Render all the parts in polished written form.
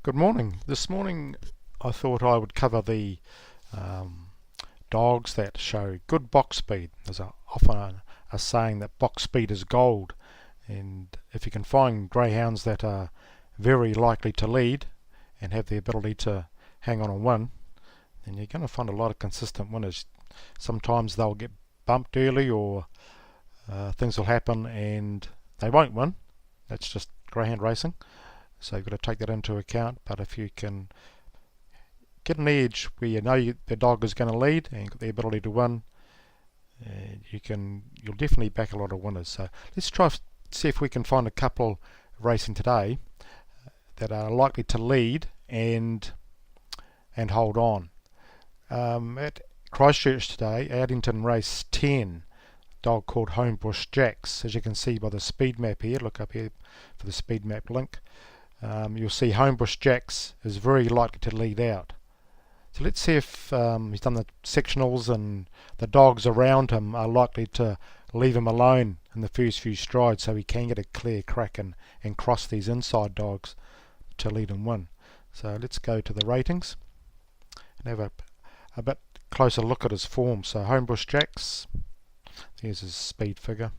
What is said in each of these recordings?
Good morning. This morning I thought I would cover the um, dogs that show good box speed. There's often a saying that box speed is gold, and if you can find greyhounds that are very likely to lead and have the ability to hang on and win, then you're going to find a lot of consistent winners. Sometimes they'll get bumped early, or things will happen and they won't win. That's just greyhound racing. So you've got to take that into account. But if you can get an edge where you know the dog is going to lead and got the ability to win, you'll definitely back a lot of winners. So let's try see if we can find a couple racing today that are likely to lead and hold on. At Christchurch today, Addington race 10, dog called Homebush Jacks. As you can see by the speed map here, look up here for the speed map link. You'll see Homebush Jacks is very likely to lead out. So let's see if he's done the sectionals and the dogs around him are likely to leave him alone in the first few strides, so he can get a clear crack and cross these inside dogs to lead and win. So let's go to the ratings and have a bit closer look at his form. So Homebush Jacks, there's his speed figure.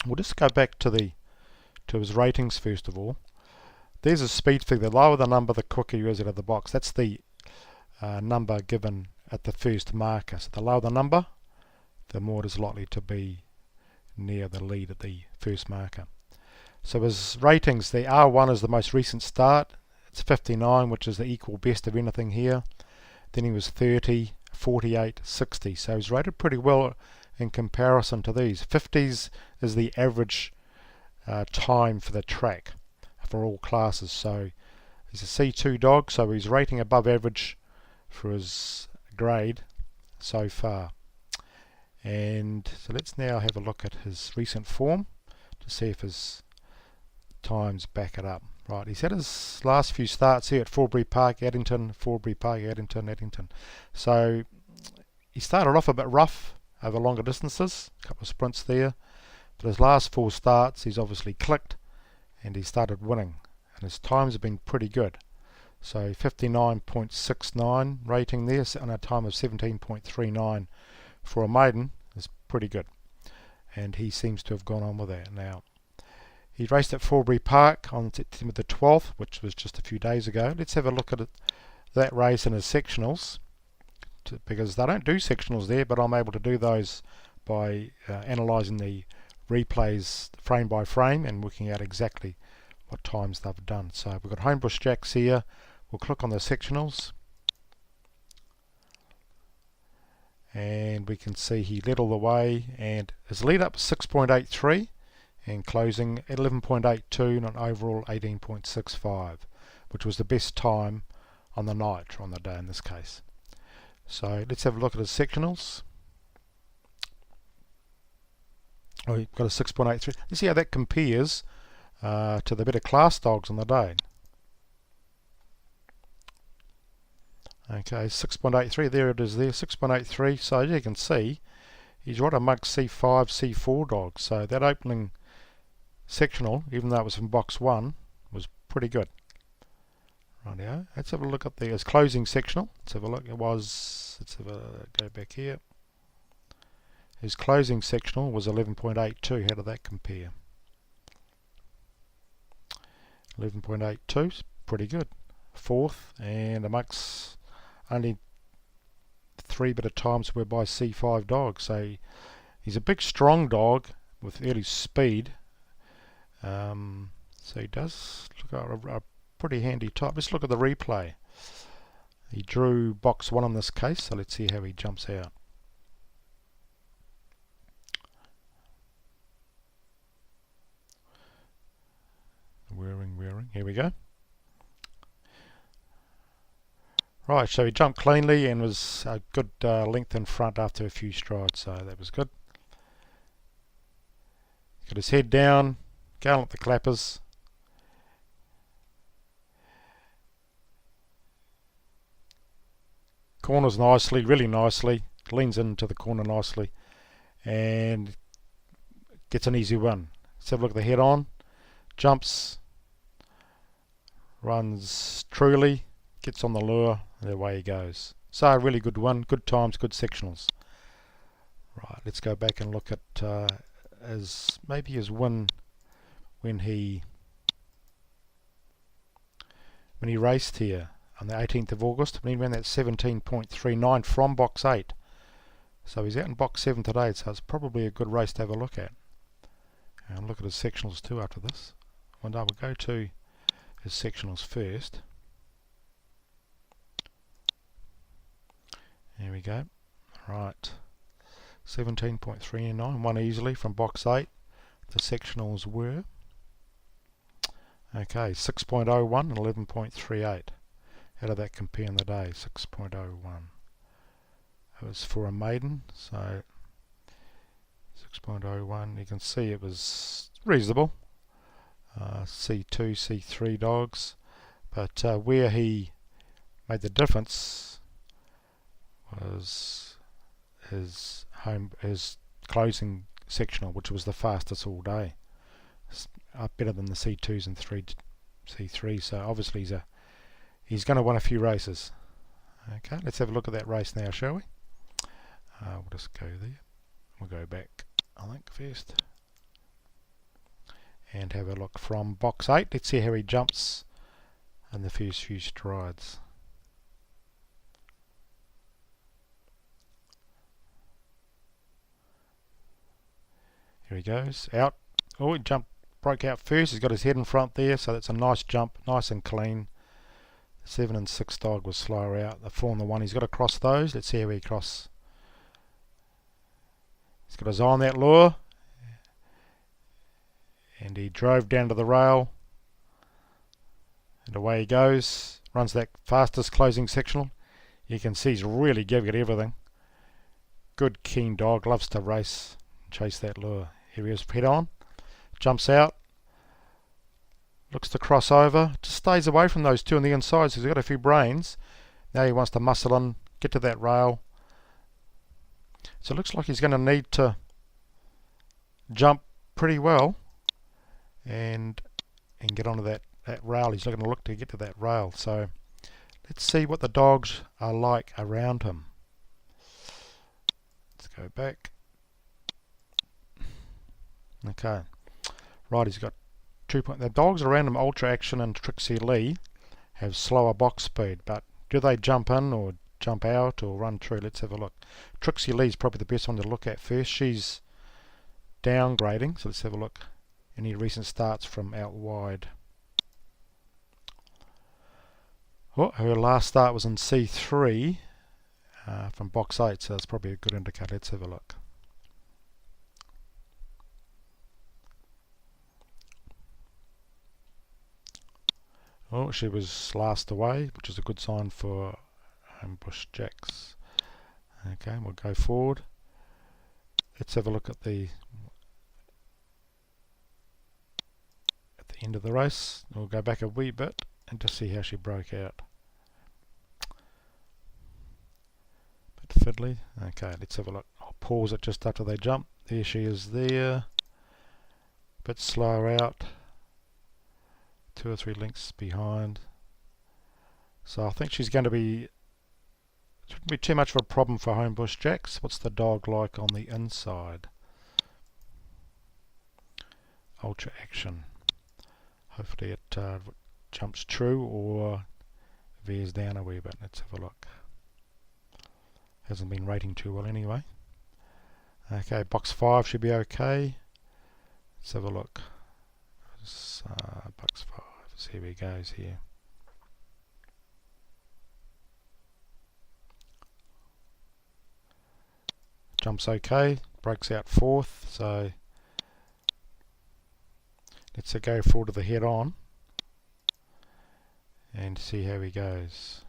We'll just go back to his ratings first of all. There's a speed figure. The lower the number, the quicker he is out of the box. That's the number given at the first marker. So the lower the number, the more it is likely to be near the lead at the first marker. So his ratings, the R1 is the most recent start. It's 59, which is the equal best of anything here. Then he was 30, 48, 60. So he's rated pretty well in comparison to these. 50s is the average time for the track for all classes. So he's a C2 dog, so he's rating above average for his grade so far. And so let's now have a look at his recent form to see if his times back it up. Right, he's had his last few starts here at Forbury Park, Addington, Forbury Park, Addington, Addington. So he started off a bit rough over longer distances, a couple of sprints there. But his last 4 starts, he's obviously clicked and he started winning. And his times have been pretty good. So 59.69 rating there, on a time of 17.39 for a maiden is pretty good. And he seems to have gone on with that now. He raced at Forbury Park on September the 12th, which was just a few days ago. Let's have a look at that race in his sectionals, because they don't do sectionals there, but I'm able to do those by analysing the replays frame by frame and working out exactly what times they've done. So we've got Homebush Jacks here. We'll click on the sectionals and we can see he led all the way, and his lead up 6.83 and closing 11.82 and an overall 18.65, which was the best time on the night, or on the day in this case. So let's have a look at his sectionals. Oh, you've got a 6.83. Let's see how that compares to the better class dogs on the day. Okay, 6.83, there it is there, 6.83. So as you can see, he's right amongst C5, C4 dogs. So that opening sectional, even though it was from box 1, was pretty good. Rightio. Let's have a look at his closing sectional. Let's have a look. Let's have a go back here. His closing sectional was 11.82. How did that compare? 11.82 is pretty good. 4th, and amongst only 3 better times were by C5 dogs. So he's a big, strong dog with early speed. So he does look like a pretty handy type. Let's look at the replay. He drew box 1 in this case, so let's see how he jumps out. Wearing. Here we go. Right, so he jumped cleanly and was a good length in front after a few strides, so that was good. Got his head down, going at the clappers. Corners nicely, really nicely, leans into the corner nicely and gets an easy win. Let's have a look at the head on. Jumps runs truly, gets on the lure, and away he goes. So a really good one, good times, good sectionals. Right, let's go back and look at his win when he raced here on the 18th of August, when he ran that 17.39 from box 8. So he's out in box 7 today, so it's probably a good race to have a look at. And look at his sectionals too after this. And I will go to his sectionals first. There we go. Right. 17.39, won easily from box 8. The sectionals were okay, 6.01 and 11.38. How did that compare in the day? 6.01. It was for a maiden, so 6.01. You can see it was reasonable. C2, C3 dogs, but where he made the difference was his closing sectional, which was the fastest all day. Better than the C2s and C3, so obviously he's going to win a few races. Okay, let's have a look at that race now, shall we? We'll just go there. We'll go back, I think, first. And have a look from box 8. Let's see how he jumps in the first few strides. Here he goes, out. Oh, he broke out first. He's got his head in front there, so that's a nice jump, nice and clean. The 7 and 6 dog was slower out. The 4 and the 1, he's got to cross those. Let's see how he cross. He's got his eye on that lure. And he drove down to the rail. And away he goes. Runs that fastest closing sectional. You can see he's really giving it everything. Good keen dog. Loves to race and chase that lure. Here he is head on. Jumps out. Looks to cross over. Just stays away from those two on the inside, so he's got a few brains. Now he wants to muscle in. Get to that rail. So it looks like he's going to need to jump pretty well and get onto that rail. He's going to look to get to that rail. So let's see what the dogs are like around him. Let's go back. Okay. Right, he's got 2 points. The dogs around him, Ultra Action and Trixie Lee, have slower box speed, but do they jump in or jump out or run through? Let's have a look. Trixie Lee's probably the best one to look at first. She's downgrading, so let's have a look. Any recent starts from out wide. Oh, her last start was in C3 from box 8, so that's probably a good indicator. Let's have a look. Oh, she was last away, which is a good sign for Homebush Jacks. Okay, we'll go forward. Let's have a look at the end of the race. We'll go back a wee bit and just see how she broke out. Bit fiddly. Okay, let's have a look. I'll pause it just after they jump. There she is there. Bit slower out. 2 or 3 lengths behind. So I think she's going to be, it shouldn't be too much of a problem for Homebush Jacks. What's the dog like on the inside? Ultra Action. Hopefully it jumps true or veers down a wee bit. Let's have a look. Hasn't been rating too well anyway. Okay, box 5 should be okay. Let's have a look. Box 5. See how he goes here. Jumps okay. Breaks out 4th. So let's go forward to the head on and see how he goes.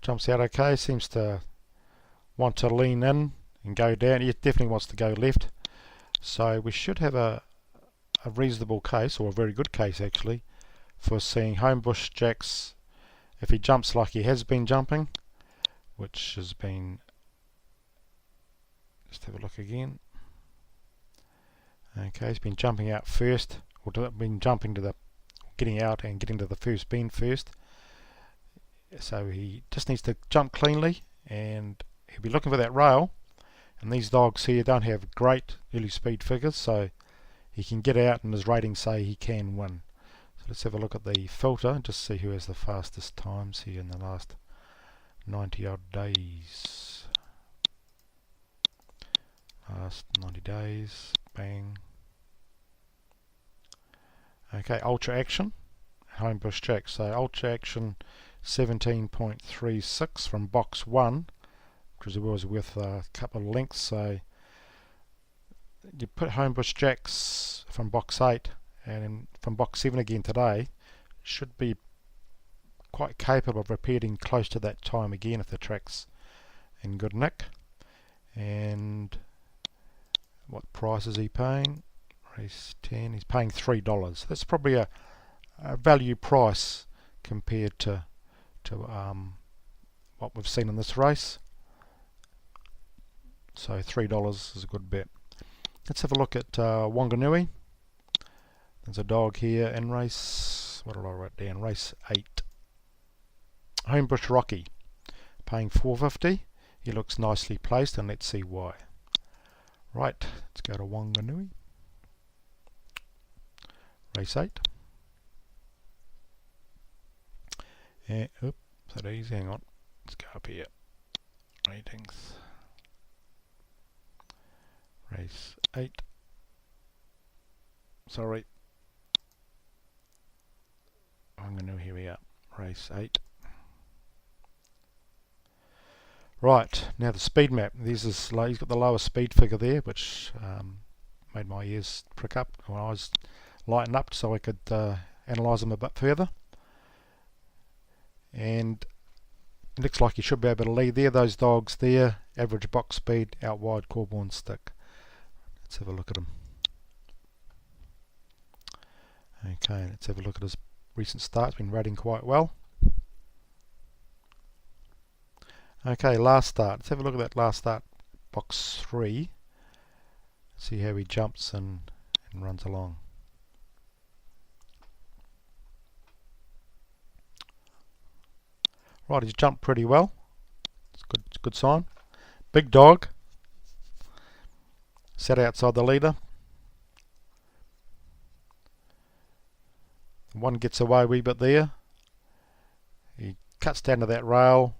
Jumps out okay. Seems to want to lean in and go down. He definitely wants to go left. So we should have a reasonable case, or a very good case actually, for seeing Homebush Jacks, if he jumps like he has been jumping, which has been, just have a look again. Okay, he's been jumping out first, or been jumping to the, getting out and getting to the first bend first. So he just needs to jump cleanly, and he'll be looking for that rail. And these dogs here don't have great early speed figures, so he can get out and his ratings say he can win. So let's have a look at the filter and just see who has the fastest times here in the last 90 odd days. Last 90 days, bang. Okay, Ultra Action, Homebush Jack. So Ultra Action 17.36 from box 1, which was worth a couple of lengths. So you put Homebush Jacks from box 8 and from box 7 again today, should be quite capable of repeating close to that time again if the track's in good nick. And what price is he paying? Race 10, he's paying $3. That's probably a value price compared to what we've seen in this race. So $3 is a good bet. Let's have a look at Wanganui. There's a dog here in race, what did I write down? Race 8. Homebush Rocky, paying $4.50. He looks nicely placed, and let's see why. Right, let's go to Wanganui. Race 8. And, oops, that easy, hang on. Let's go up here. Ratings. Race 8. Sorry. Wanganui, here we are. Race 8. Right, now the speed map. He's got the lowest speed figure there, which made my ears prick up, my eyes lighten up so I could analyse them a bit further. And it looks like he should be able to lead there. Those dogs there, average box speed, out wide, Corborn stick. Let's have a look at him. Okay, let's have a look at his recent starts. Been rating quite well. Okay, last start. Let's have a look at that last start, box 3. See how he jumps and runs along. Right, he's jumped pretty well. It's a good sign. Big dog. Sat outside the leader. One gets away a wee bit there. He cuts down to that rail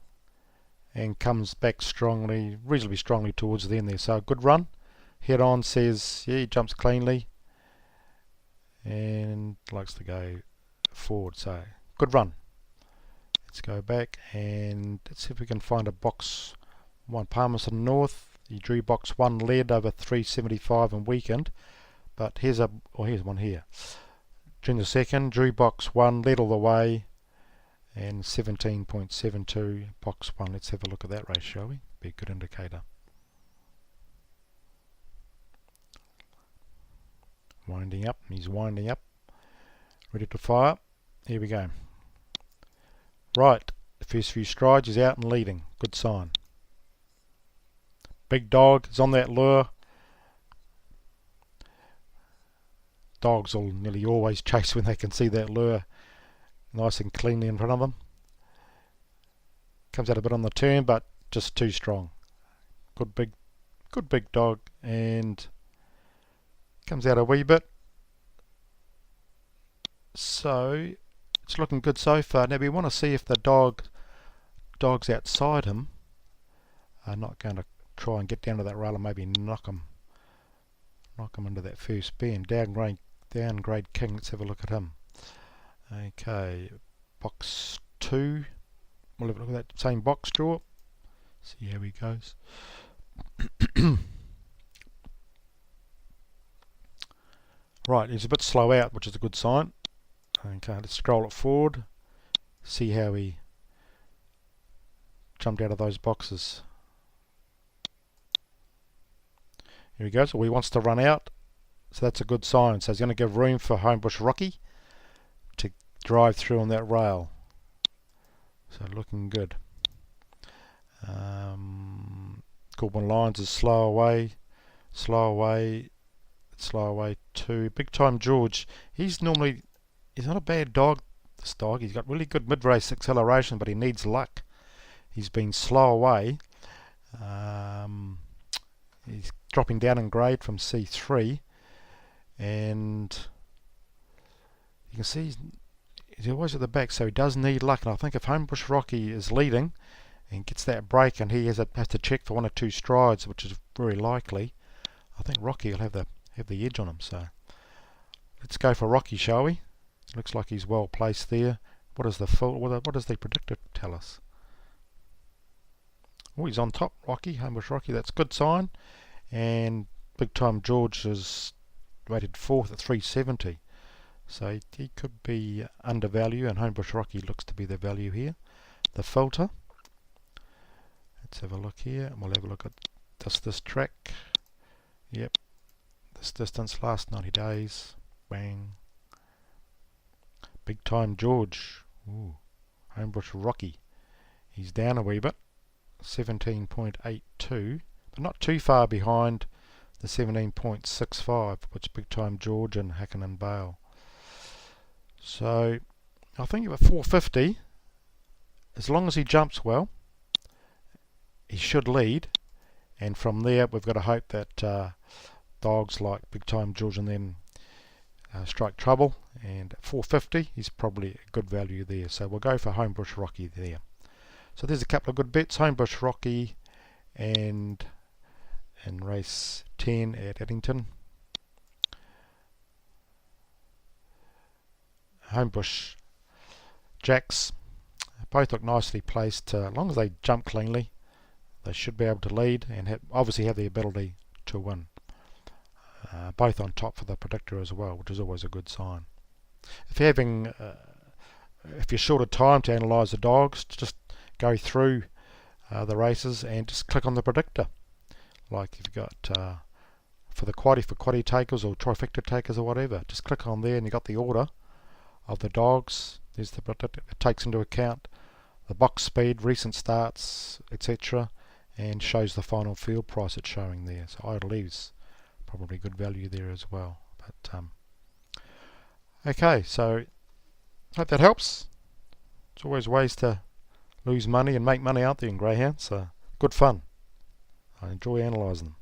and comes back strongly, reasonably strongly towards the end there. So a good run. Head on says, yeah, he jumps cleanly and likes to go forward. So good run. Let's go back and let's see if we can find a box 1. Palmerston North. He drew box 1 lead over 375 and weekend. But here's one here. During the second, drew box 1, led all the way, and 17.72 box 1. Let's have a look at that race, shall we? Be a good indicator. Winding up, he's winding up, ready to fire. Here we go. Right, the first few strides, he's out and leading. Good sign. Big dog is on that lure. Dogs will nearly always chase when they can see that lure nice and cleanly in front of them. Comes out a bit on the turn, but just too strong. Good big dog, and comes out a wee bit. So it's looking good so far. Now we want to see if the dogs outside him are not going to try and get down to that rail and maybe knock him into that first bend. Downgrade King. Let's have a look at him. Okay, box 2. We'll have a look at that same box draw. See how he goes. Right, he's a bit slow out, which is a good sign. Okay, let's scroll it forward. See how he jumped out of those boxes. Here he goes. Well, he wants to run out, so that's a good sign. So he's going to give room for Homebush Rocky to drive through on that rail. So looking good. Corborn Lions is slow away too. Big Time George, he's normally he's not a bad dog, this dog. He's got really good mid-race acceleration, but he needs luck. He's been slow away. He's dropping down in grade from C3, and you can see he's always at the back, so he does need luck. And I think if Homebush Rocky is leading and gets that break, and he has to check for 1 or 2 strides, which is very likely, I think Rocky will have the edge on him. So let's go for Rocky, shall we? Looks like he's well placed there. What does the predictor tell us? Oh, he's on top, Rocky, Homebush Rocky. That's a good sign. And Big Time George is rated 4th at 370. So he could be undervalue, and Homebush Rocky looks to be the value here. The filter. Let's have a look here, and we'll have a look at this track. Yep. This distance, last 90 days. Bang. Big Time George. Ooh. Homebush Rocky. He's down a wee bit. 17.82, but not too far behind the 17.65, which Big Time George and Hakkinen Bale. So I think at 450, as long as he jumps well, he should lead, and from there we've got to hope that dogs like Big Time George and them strike trouble, and at 450 he's probably a good value there. So we'll go for Homebush Rocky there. So there's a couple of good bets. Homebush Rocky and race 10 at Addington. Homebush Jacks both look nicely placed. As long as they jump cleanly, they should be able to lead and obviously have the ability to win. Both on top for the predictor as well, which is always a good sign. If you're short of time to analyse the dogs, just go through the races and just click on the predictor. Like if you've got for quaddy takers or trifecta takers or whatever, just click on there and you've got the order of the dogs. There's the predictor. It takes into account the box speed, recent starts, etc., and shows the final field price it's showing there. So Idle Eve's probably good value there as well. But okay, so hope that helps. It's always ways to lose money and make money out there in greyhounds, so good fun. I enjoy analysing them.